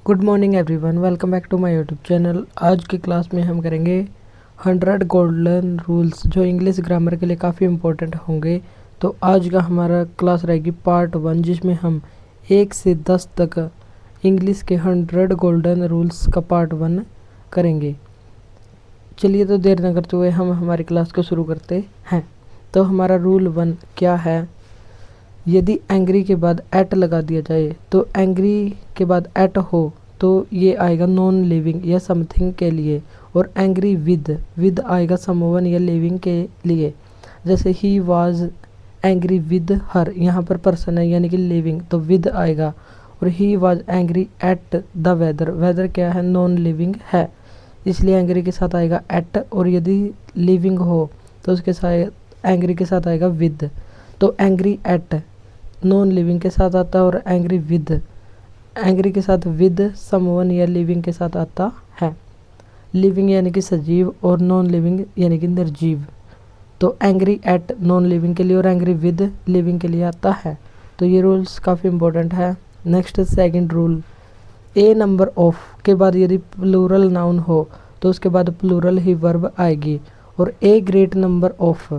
Good morning everyone, welcome back to my YouTube channel. आज की class में हम करेंगे 100 गोल्डन रूल्स जो इंग्लिश ग्रामर के लिए काफ़ी इम्पोर्टेंट होंगे। तो आज का हमारा क्लास रहेगी पार्ट 1, जिसमें हम 1 से 10 तक इंग्लिश के 100 गोल्डन रूल्स का पार्ट 1 करेंगे। चलिए तो देर न करते हुए हम हमारी क्लास को शुरू करते हैं। तो हमारा रूल 1 क्या है? यदि एंग्री के बाद एट लगा दिया जाए तो एंग्री के बाद एट हो तो ये आएगा नॉन लिविंग या समथिंग के लिए, और एंग्री विद आएगा समवन या लिविंग के लिए। जैसे ही वाज एंग्री विद हर, यहाँ पर पर्सन है यानी कि लिविंग, तो विद आएगा। और he was angry at the weather, weather क्या है? नॉन लिविंग है, इसलिए एंग्री के साथ आएगा एट। और यदि लिविंग हो तो उसके साथ एंग्री के साथ आएगा विद। तो एंग्री एट नॉन लिविंग के साथ आता है, और एंग्री विद एंग्री के साथ विद समवन या लिविंग के साथ आता है। लिविंग यानी कि सजीव और नॉन लिविंग यानी कि निर्जीव। तो एंग्री एट नॉन लिविंग के लिए और एंग्री विद लिविंग के लिए आता है। तो ये रूल्स काफ़ी इंपॉर्टेंट है। Next second rule, A number of के बाद यदि प्लूरल नाउन हो तो उसके बाद प्लूरल ही वर्ब आएगी। और ए ग्रेट नंबर ऑफ,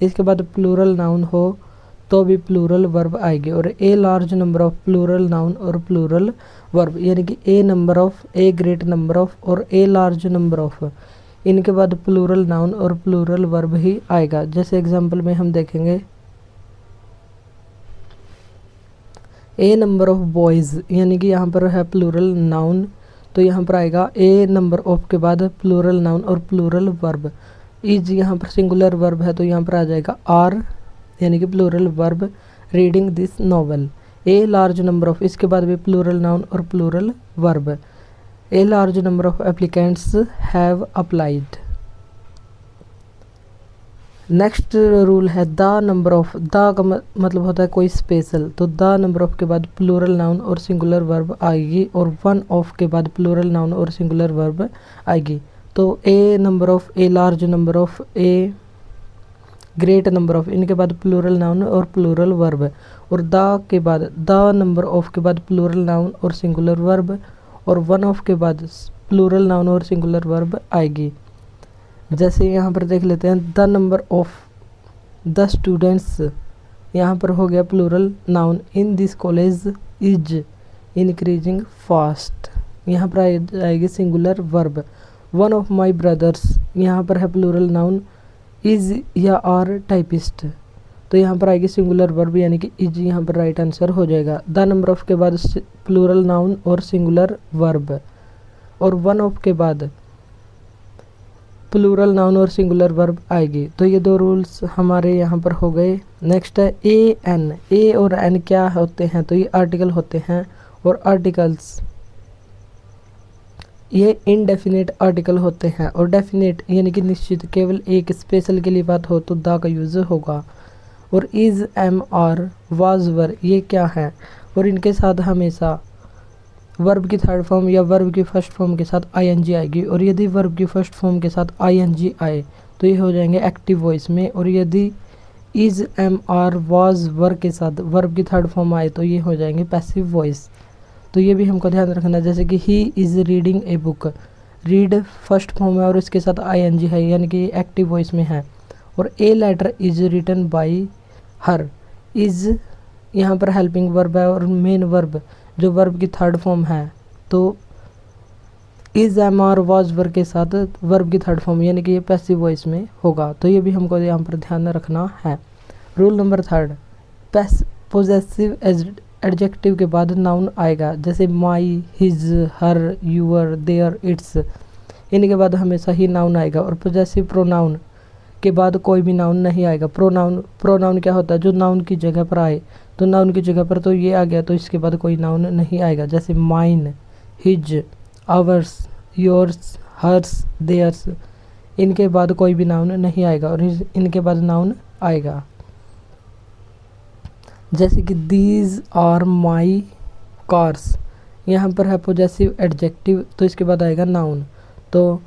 इसके बाद प्लूरल नाउन हो तो भी प्लूरल वर्ब आएगी। और a large number of plural noun और प्लूरल वर्ब, यानी कि a number of, a great number of और ए लार्ज नंबर ऑफ, इनके बाद प्लूरल नाउन और प्लूरल वर्ब ही आएगा। जैसे एग्जांपल में हम देखेंगे ए नंबर ऑफ बॉयज़, यानी कि यहाँ पर है प्लूरल नाउन, तो यहाँ पर आएगा ए नंबर ऑफ के बाद प्लूरल नाउन और प्लूरल वर्ब। इज यहाँ पर सिंगुलर वर्ब है तो यहाँ पर आ जाएगा आर, यानी कि plural verb reading this novel. A large number of, इसके बाद भी प्लूरल नाउन और plural verb. A large number of applicants have applied. Next rule है द नंबर ऑफ, द का मतलब होता है कोई स्पेशल, तो द नंबर ऑफ के बाद प्लूरल नाउन और सिंगुलर वर्ब आएगी, और वन ऑफ के बाद प्लूरल नाउन और सिंगुलर वर्ब आएगी। तो a number of, a large number of, a great number of, इनके बाद प्लूरल नाउन और प्लूरल वर्ब। और द के बाद, द नंबर ऑफ के बाद प्लूरल नाउन और सिंगुलर वर्ब, और वन ऑफ के बाद प्लूरल नाउन और सिंगुलर वर्ब आएगी। जैसे यहाँ पर देख लेते हैं the number of the students, यहाँ पर हो गया plural noun. In this college is increasing fast, यहाँ पर आएगी singular verb. One of my brothers, यहाँ पर है प्लूरल नाउन इज या आर टाइपिस्ट, तो यहाँ पर आएगी सिंगुलर वर्ब यानी कि इज, यहाँ पर राइट आंसर हो जाएगा। द नंबर ऑफ के बाद प्लूरल नाउन और सिंगुलर वर्ब, और वन ऑफ के बाद प्लूरल नाउन और सिंगुलर वर्ब आएगी। तो ये दो रूल्स हमारे यहाँ पर हो गए। नेक्स्ट है ए एन। ए और एन क्या होते हैं? तो ये आर्टिकल होते हैं, और आर्टिकल्स ये इनडेफिनेट आर्टिकल होते हैं, और डेफिनेट यानी कि निश्चित, केवल एक स्पेशल के लिए बात हो तो द का यूज़ होगा। और इज़, एम, आर, वाज, वर ये क्या है? और इनके साथ हमेशा वर्ब की थर्ड फॉर्म या वर्ब की फर्स्ट फॉर्म के साथ आईएनजी आएगी। और यदि वर्ब की फर्स्ट फॉर्म के साथ आईएनजी आए तो ये हो जाएंगे एक्टिव वॉइस में। और यदि is, am, are, was, were के साथ वर्ब की थर्ड फॉर्म आए तो ये हो जाएंगे पैसिव वॉइस। तो ये भी हमको ध्यान रखना है। जैसे कि he is reading a book, read first form है और इसके साथ आईएनजी है, यानी कि एक्टिव वॉइस में है। और a letter is written by her, is यहाँ पर हेल्पिंग वर्ब है, और मेन वर्ब जो वर्ब की थर्ड फॉर्म है तो is, am, are, was, were के साथ वर्ब की थर्ड फॉर्म, यानी कि ये पैसिव वॉइस में होगा। तो ये भी हमको यहाँ पर ध्यान रखना है। रूल नंबर 3, पोजेसिव एडजेक्टिव के बाद नाउन आएगा। जैसे my, his, her, your, their, its, इनके बाद हमेशा ही नाउन आएगा। और पोजेसिव प्रोनाउन के बाद कोई भी नाउन नहीं आएगा। प्रोनाउन क्या होता है? जो नाउन की जगह पर आए, तो नाउन की जगह पर तो ये आ गया, तो इसके बाद कोई नाउन नहीं आएगा। जैसे mine, his, ours, yours, hers, theirs, इनके बाद कोई भी नाउन नहीं आएगा, और इनके बाद नाउन आएगा। जैसे कि दीज आर माई कार्स, यहाँ पर है पोजेसिव एडजेक्टिव, तो इसके बाद आएगा नाउन। तो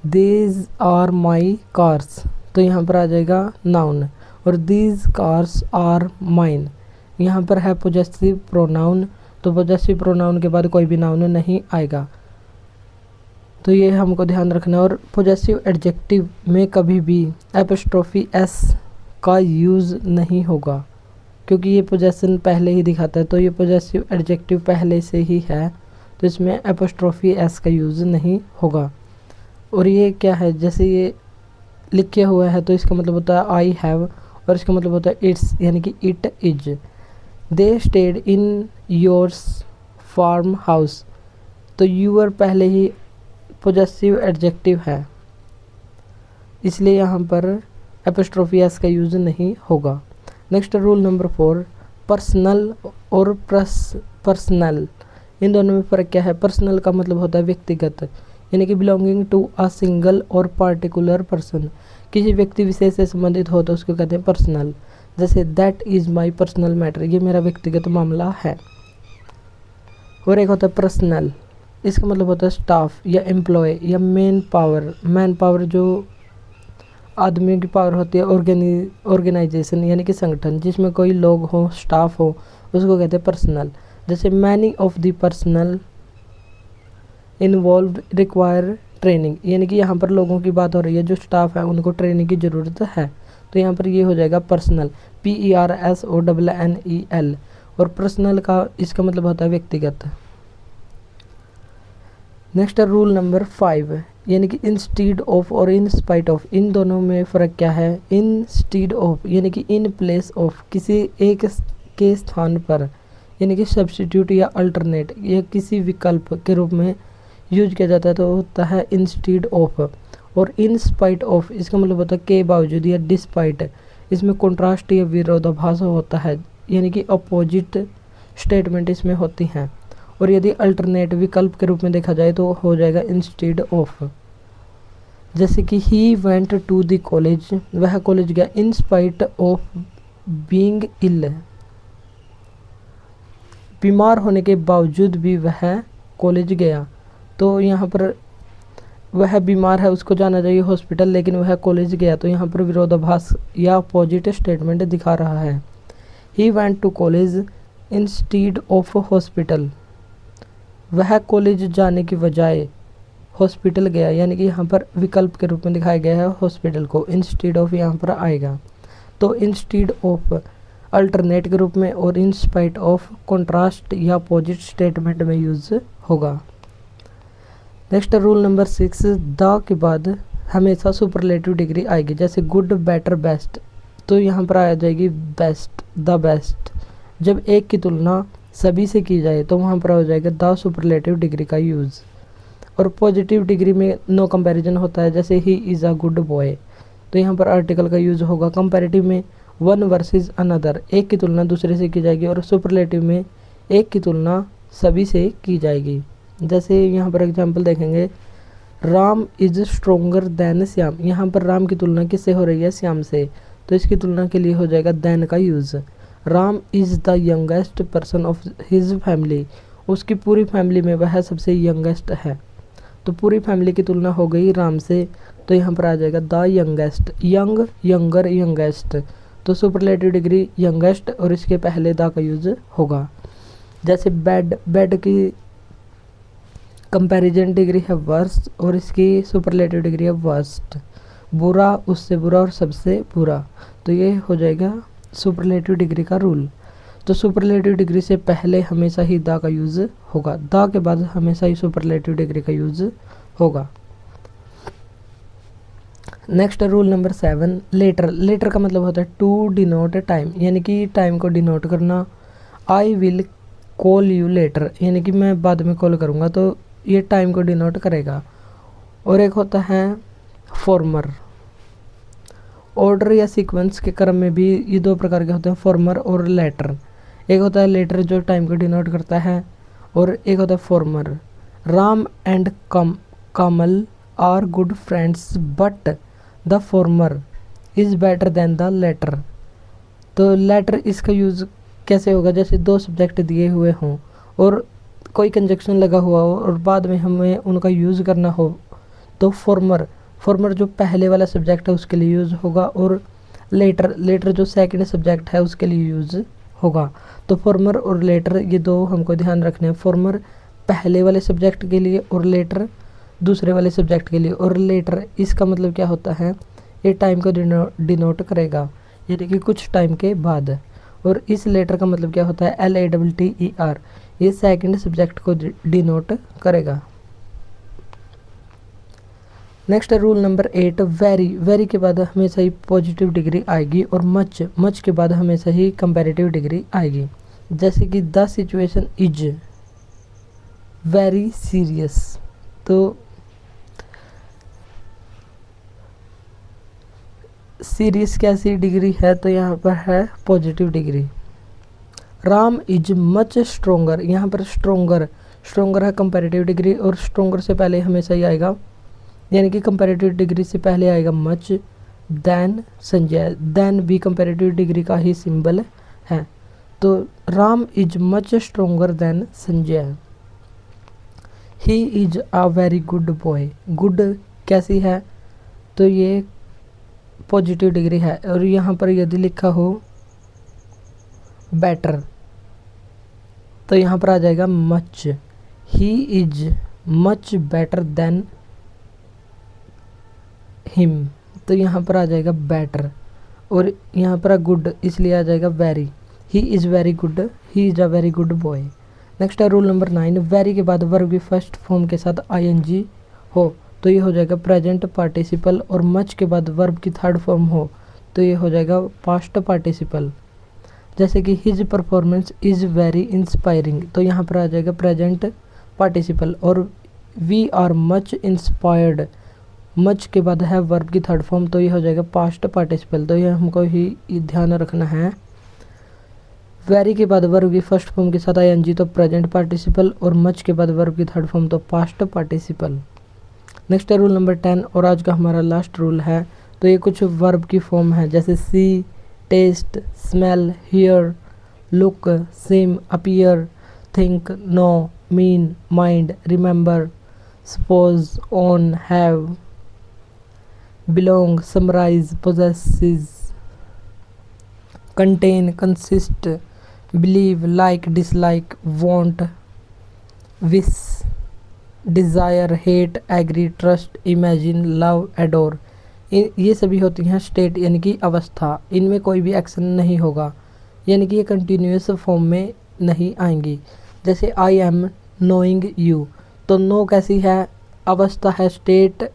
दीज आर माई कार्स, तो यहाँ पर आ जाएगा नाउन। और दीज कार्स आर माइन, यहाँ पर है पोजेसिव प्रोनाउन, तो तो पॉजेसिव प्रोनाउन के बाद कोई भी नाउन नहीं आएगा, तो ये हमको ध्यान रखना है। और पॉजेसिव एडजेक्टिव में कभी भी एपोस्ट्रोफी एस का यूज़ नहीं होगा, क्योंकि ये पोजेसन पहले ही दिखाता है, तो ये पॉजेसिव एडजेक्टिव पहले से ही है, तो इसमें एपोस्ट्रोफी एस का यूज़ नहीं होगा। और ये क्या है, जैसे ये लिखे हुआ है तो इसका मतलब होता है आई हैव, और इसका मतलब होता है इट्स, यानी कि it is. They stayed in yours farm house, तो यूअर पहले ही पॉजेसिव एडजेक्टिव है, इसलिए यहाँ पर एपोस्ट्रोफी एस का यूज़ नहीं होगा। नेक्स्ट रूल नंबर 4, पर्सनल और पर्सनल, इन दोनों में फ़र्क क्या है। पर्सनल का मतलब होता है व्यक्तिगत, यानी कि बिलोंगिंग टू अ सिंगल और पार्टिकुलर पर्सन, किसी व्यक्ति विशेष से संबंधित हो तो उसको कहते हैं पर्सनल। जैसे that is my personal matter, ये मेरा व्यक्तिगत मामला है। और एक होता है पर्सनल, इसका मतलब होता है स्टाफ या एम्प्लॉय या मैन पावर। मैन पावर जो आदमियों की पावर होती है, ऑर्गेनाइजेशन यानी कि संगठन जिसमें कोई लोग हो, स्टाफ हो, उसको कहते हैं पर्सनल। जैसे many of the personal involve require training, यानी कि यहाँ पर लोगों की बात हो रही है, जो स्टाफ है उनको ट्रेनिंग की ज़रूरत है, तो यहाँ पर ये हो जाएगा पर्सनल, PERSONNEL। और पर्सनल का इसका मतलब होता है व्यक्तिगत। नेक्स्ट रूल नंबर 5, यानी कि इंस्टीड ऑफ और इन स्पाइट ऑफ, इन दोनों में फ़र्क क्या है। इंस्टीड ऑफ यानी कि इन प्लेस ऑफ, किसी एक के स्थान पर, यानी कि सब्स्टिट्यूट या अल्टरनेट या किसी विकल्प के रूप में यूज किया जाता है, तो होता है इंस्टीड ऑफ। और इन स्पाइट ऑफ, इसका मतलब होता है के बावजूद या डिस्पाइट, इसमें कंट्रास्ट या विरोधाभास होता है, यानी कि अपोजिट स्टेटमेंट इसमें होती हैं। और यदि अल्टरनेट विकल्प के रूप में देखा जाए तो हो जाएगा इंस्टीड ऑफ। जैसे कि he went to the college, वह कॉलेज गया, in spite of being ill, बीमार होने के बावजूद भी वह कॉलेज गया, तो यहाँ पर वह बीमार है, उसको जाना चाहिए हॉस्पिटल, लेकिन वह कॉलेज गया, तो यहाँ पर विरोधाभास या अपोजिट स्टेटमेंट दिखा रहा है। He went to college instead of hospital, वह कॉलेज जाने की बजाय हॉस्पिटल गया, यानी कि यहाँ पर विकल्प के रूप में दिखाया गया है हॉस्पिटल को, इंस्टीड ऑफ यहाँ पर आएगा। तो इंस्टीड ऑफ अल्टरनेट के रूप में और इन स्पाइट ऑफ कंट्रास्ट या अपोजिट स्टेटमेंट में यूज़ होगा। नेक्स्ट रूल नंबर 6, द के बाद हमेशा सुपरलेटिव डिग्री आएगी, जैसे गुड, बेटर, बेस्ट, तो यहाँ पर आ जाएगी बेस्ट, द बेस्ट। जब एक की तुलना सभी से की जाए तो वहाँ पर हो जाएगा द सुपरलेटिव डिग्री का यूज़। और पॉजिटिव डिग्री में नो कंपैरिजन होता है, जैसे he is a good boy, तो यहाँ पर आर्टिकल का यूज़ होगा। कंपैरेटिव में वन वर्सेस अनदर, एक की तुलना दूसरे से की जाएगी। और सुपरलेटिव में एक की तुलना सभी से की जाएगी। जैसे यहाँ पर एग्जांपल देखेंगे, Ram is stronger than Shyam, यहाँ पर राम की तुलना किससे हो रही है, श्याम से, तो इसकी तुलना के लिए हो जाएगा दैन का use. Ram is the youngest person of his family, उसकी पूरी फैमिली में वह सबसे यंगेस्ट है, तो पूरी फैमिली की तुलना हो गई राम से, तो यहाँ पर आ जाएगा the youngest. Young, younger, youngest, तो सुपरलेटिव डिग्री यंगेस्ट और इसके पहले द का यूज़ होगा। जैसे बेड, बेड की कंपैरिजन डिग्री है वर्स्ट और इसकी सुपरलेटिव डिग्री है वर्स्ट। बुरा, उससे बुरा और सबसे बुरा, तो ये हो जाएगा सुपरलेटिव डिग्री का रूल। तो सुपरलेटिव डिग्री से पहले हमेशा ही द का यूज़ होगा, द के बाद हमेशा ही सुपरलेटिव डिग्री का यूज़ होगा। Next rule number 7, latter. Latter का मतलब होता है टू डिनोट टाइम, यानी कि टाइम को डिनोट करना। I will call you later, यानी कि मैं बाद में कॉल करूँगा, तो ये टाइम को डिनोट करेगा। और एक होता है फॉर्मर। ऑर्डर या सीक्वेंस के क्रम में भी ये दो प्रकार के होते हैं, फॉर्मर और लेटर। एक होता है लेटर जो टाइम को डिनोट करता है, और एक होता है former. Ram and Kamal are good friends but the former is better than the latter. तो लेटर इसका यूज़ कैसे होगा, जैसे दो सब्जेक्ट दिए हुए हों और कोई कंजक्शन लगा हुआ हो और बाद में हमें उनका यूज़ करना हो, तो फॉर्मर जो पहले वाला सब्जेक्ट है उसके लिए यूज़ होगा, और लेटर जो सेकंड सब्जेक्ट है उसके लिए यूज़ होगा। तो फॉर्मर और लेटर ये दो हमको ध्यान रखने हैं। फॉर्मर पहले वाले सब्जेक्ट के लिए और लेटर दूसरे वाले सब्जेक्ट के लिए। और लेटर इसका मतलब क्या होता है, ये टाइम को डिनोट करेगा, यानी कि कुछ टाइम के बाद। और इस लेटर का मतलब क्या होता है, LATTER, ये सेकंड सब्जेक्ट को डिनोट करेगा। नेक्स्ट है रूल नंबर 8, वेरी के बाद हमेशा ही पॉजिटिव डिग्री आएगी और मच के बाद हमेशा ही कंपैरेटिव डिग्री आएगी। जैसे कि the situation is very serious, तो सीरियस कैसी डिग्री है, तो यहाँ पर है positive degree. Ram is much stronger, यहाँ पर स्ट्रोंगर है कंपैरेटिव डिग्री, और स्ट्रोंगर से पहले हमेशा ही आएगा, यानी कि कंपैरेटिव डिग्री से पहले आएगा मच, देन संजय। देन भी कंपैरेटिव डिग्री का ही सिंबल है। तो Ram is much stronger then Sanjay. He is a very good boy, good कैसी है, तो ये पॉजिटिव डिग्री है। और यहाँ पर यदि लिखा हो बेटर, तो यहाँ पर आ जाएगा much. He is much better than him, तो यहाँ पर आ जाएगा बेटर। और यहाँ पर गुड, इसलिए आ जाएगा very. He is very good, he is a very good boy. Next है रूल नंबर 9, वेरी के बाद वर्ब की फर्स्ट फॉर्म के साथ ING हो तो ये हो जाएगा प्रेजेंट पार्टिसिपल, और मच के बाद वर्ब की थर्ड फॉर्म हो तो ये हो जाएगा पास्ट पार्टिसिपल। जैसे कि his performance is very inspiring, तो यहाँ पर आ जाएगा प्रेजेंट पार्टिसिपल। और we are much inspired, much के बाद है वर्ब की थर्ड फॉर्म, तो ये हो जाएगा पास्ट पार्टिसिपल। तो ये हमको ही ध्यान रखना है। वेरी के बाद वर्ब की फर्स्ट फॉर्म के साथ ING तो प्रेजेंट पार्टिसिपल, और मच के बाद वर्ब की थर्ड फॉर्म तो पास्ट पार्टिसिपल। नेक्स्ट है रूल नंबर 10, और आज का हमारा लास्ट रूल है। तो ये कुछ वर्ब की फॉर्म है, जैसे see, taste, smell, hear, look, seem, appear, think, know, mean, mind, remember, suppose, own, have, belong, summarize, possesses, contain, consist, believe, like, dislike, want, wish, desire, hate, agree, trust, imagine, love, adore। ये सभी होती हैं state, यानी कि अवस्था। इनमें कोई भी एक्शन नहीं होगा, यानी कि ये कंटिन्यूस फॉर्म में नहीं आएंगी। जैसे आई एम नोइंग यू, तो नो कैसी है, अवस्था है, स्टेट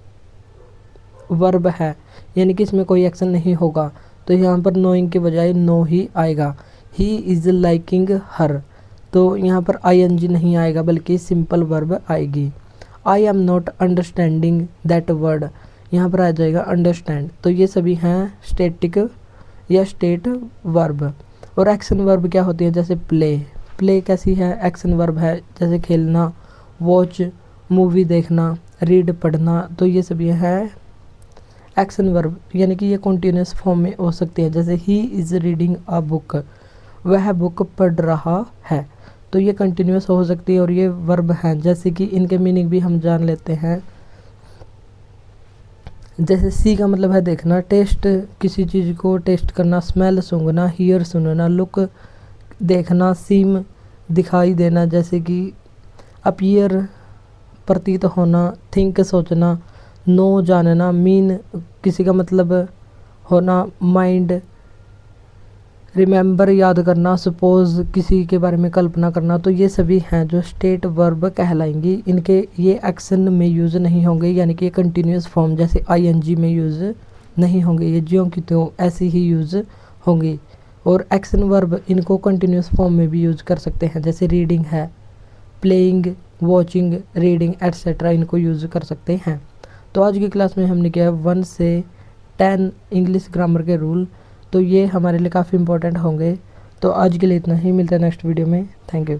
वर्ब है, यानी कि इसमें कोई एक्शन नहीं होगा, तो यहाँ पर नोइंग के बजाय नो ही आएगा। ही इज़ लाइकिंग हर, तो यहाँ पर ING नहीं आएगा बल्कि सिंपल वर्ब आएगी। I am not understanding that word, यहाँ पर आ जाएगा अंडरस्टैंड। तो ये सभी हैं स्टेटिक या स्टेट वर्ब। और एक्शन वर्ब क्या होती है, जैसे प्ले कैसी है, एक्शन वर्ब है, जैसे खेलना, वॉच मूवी देखना, रीड पढ़ना, तो ये सभी हैं एक्शन वर्ब, यानी कि ये कॉन्टिन्यूस फॉर्म में हो सकती है। जैसे he is reading a book, वह बुक पढ़ रहा है, तो ये कंटिन्यूस हो सकती है और ये वर्ब हैं। जैसे कि इनके मीनिंग भी हम जान लेते हैं। जैसे सी का मतलब है देखना, टेस्ट किसी चीज़ को टेस्ट करना, स्मेल सूंघना, हियर सुनना, लुक देखना, सीम दिखाई देना, जैसे कि अपीयर प्रतीत होना, थिंक सोचना, नो जानना, मीन किसी का मतलब होना, माइंड रिमेंबर याद करना, सपोज किसी के बारे में कल्पना करना। तो ये सभी हैं जो स्टेट वर्ब कहलाएंगी। इनके ये एक्शन में यूज़ नहीं होंगे, यानी कि कंटिन्यूस फॉर्म जैसे ING में यूज़ नहीं होंगे, ये ज्यों की त्यों ऐसी ही यूज़ होंगी। और एक्शन वर्ब इनको कंटिन्यूस फॉर्म में भी यूज़ कर सकते हैं, जैसे रीडिंग है, प्लेइंग, वॉचिंग, रीडिंग एट्सेट्रा, इनको यूज़ कर सकते हैं। तो आज की क्लास में हमने किया 1 से 10 इंग्लिश ग्रामर के रूल, तो ये हमारे लिए काफ़ी इंपॉर्टेंट होंगे। तो आज के लिए इतना ही, मिलता है नेक्स्ट वीडियो में। Thank you.